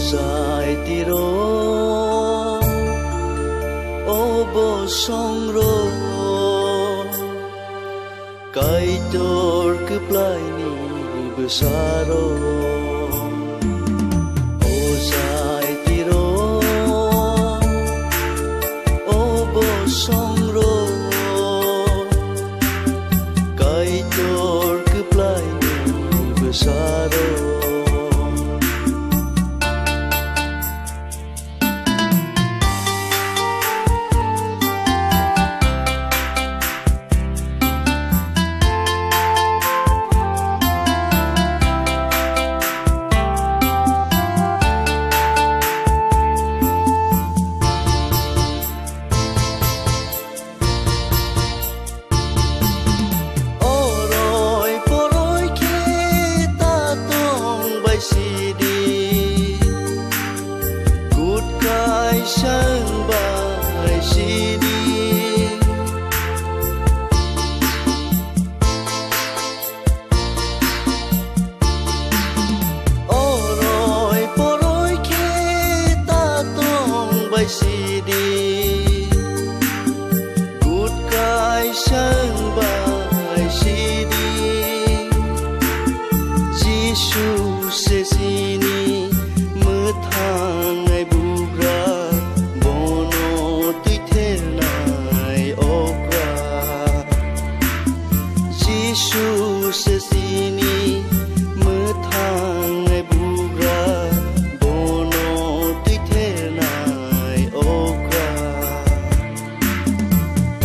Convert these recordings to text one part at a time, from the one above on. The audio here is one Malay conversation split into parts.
dài tiro ô bo song ro kai tor ke plai ni besaro ô dài tiro ô bo song ro kai tor ke plai ni besaro sang bài CD ôi rồi khi ta tung bài CD cút cái sang bài CD Giêsu sẽ sini mưa thang ngày Giêsu sẽ sini mưa thang ngày bugra bono tuy thế này ô qua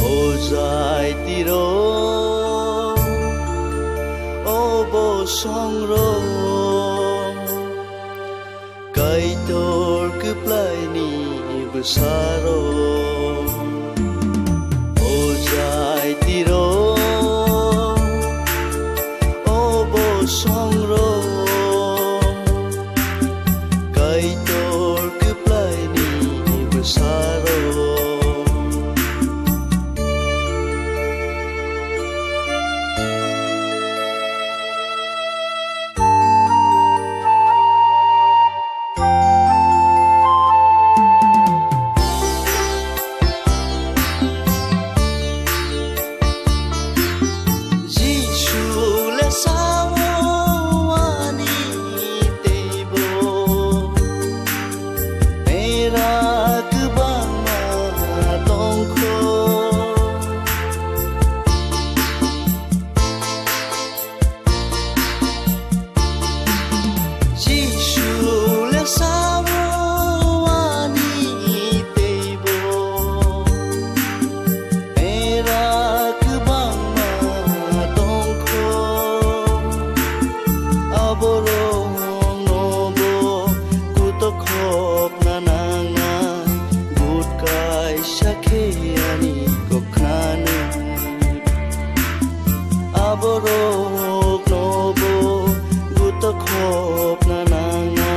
ô dài tiro ô bo song ro kai tor ke plai ni besaro ô dài tiro song ro kai tor ke plai ni besaro Aborok nobo guto khop na nanga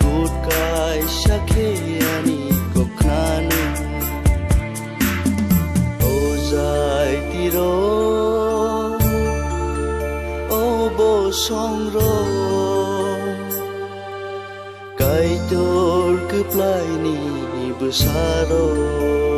gut kai shakhiani kokhnani o jai tiro o bo song ro kai tor ke plai ni besaro